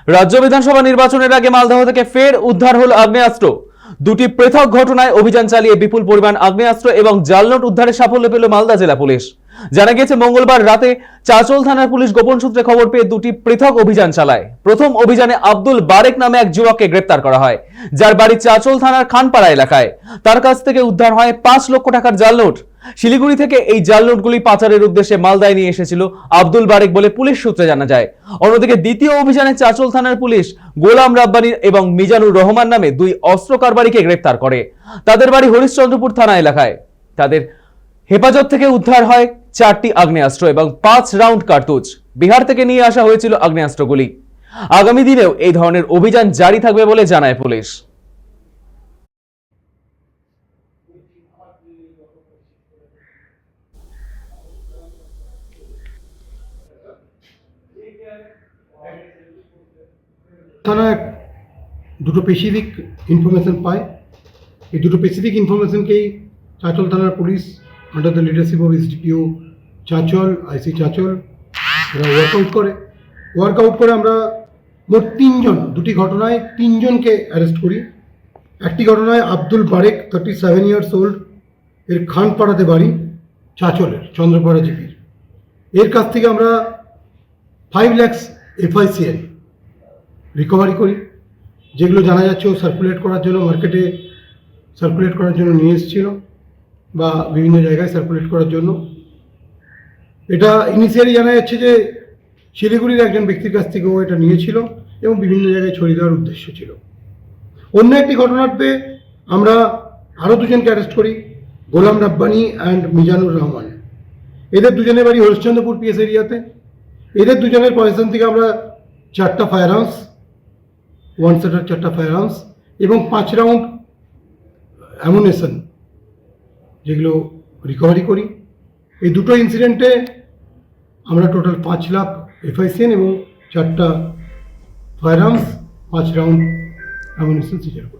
রাজ্য বিধানসভা নির্বাচনের আগে মালদহ থেকে ফের উদ্ধার হল আগ্নেয়াস্ত্র। দুটি পৃথক ঘটনায় অভিযান চালিয়ে বিপুল পরিমাণ আগ্নেয়াস্ত্র এবং জালনোট উদ্ধারে সাফল্য পেল মালদা জেলা পুলিশ। জানা গেছে মঙ্গলবার রাতে চাচল থানার পুলিশ গোপন সূত্রে খবর পেয়ে দুটি পৃথক অভিযান চালায়। প্রথম অভিযানে আব্দুল বারেক নামে এক যুবককে গ্রেপ্তার করা হয়, যার বাড়ি চাচল থানার খানপাড়া এলাকায়। তার কাছ থেকে উদ্ধার হয় 5 লক্ষ টাকার জালনোট। শিলিগুড়ি থেকে এই জালনোটগুলি পাচারের উদ্দেশ্যে মালদায় নিয়ে এসেছিল আব্দুল বারেক বলে পুলিশ সূত্রে জানা যায়। অন্যদিকে দ্বিতীয় অভিযানে চাচল থানার পুলিশ গোলাম রাব্বানি এবং মিজানুর রহমান নামে 2 অস্ত্র কারবারিকে গ্রেপ্তার করে। তাদের বাড়ি হরিশ্চন্দ্রপুর থানা এলাকায়। তাদের হেফাজত থেকে উদ্ধার হয় 4টি আগ্নেয়াস্ত্র এবং 5 রাউন্ড কার্তুজ। বিহার থেকে নিয়ে আসা হয়েছিল আগ্নেয়াস্ত্রগুলি। আগামী দিনেও এই ধরনের অভিযান জারি থাকবে বলে জানায় পুলিশ। থানায় দুটো স্পেসিফিক ইনফরমেশন পায়। এই দুটো স্পেসিফিক ইনফরমেশনকেই চাচল থানার police under the leadership of SDPO Chanchal, IC Chanchal, এরা ওয়ার্কআউট করে আমরা মোট 3 জন, দুটি ঘটনায় 3 জনকে অ্যারেস্ট করি। একটি ঘটনায় আব্দুল বারেক 37 ইয়ার্স ওল্ড, এর খানপাড়াতে বাড়ি, চাচলের চন্দ্রপাড়া জিপির। এর কাছ থেকে আমরা 5 lakhs FICL রিকভারি করি, যেগুলো জানা যাচ্ছে ও সার্কুলেট করার জন্য মার্কেটে সার্কুলেট করার জন্য নিয়ে এসেছিল বা বিভিন্ন জায়গায় সার্কুলেট করার জন্য। এটা ইনিশিয়ালি জানা যাচ্ছে যে শিলিগুড়ির একজন ব্যক্তির কাছ থেকে ও এটা নিয়েছিল এবং বিভিন্ন জায়গায় ছড়িয়ে দেওয়ার উদ্দেশ্য ছিল। অন্য একটি ঘটনাতে আমরা আরও 2 জনকে অ্যারেস্ট করি, গোলাম রাব্বানি অ্যান্ড মিজানুর রহমান। এদের 2 জনের বাড়ি হরিশ্চন্দ্রপুর পিএস এরিয়াতে। এদের 2 জনের পজিশন থেকে আমরা 4টা ফায়ার আর্মস, 1 সেটার 4টা ফায়ার আর্মস এবং 5 রাউন্ড অ্যামুনেশন, যেগুলো রিকভারি করি। এই দুটো ইনসিডেন্টে আমরা টোটাল 5 লাখ FICL এবং 4টা firearms, 5 round ammunition seizure করি।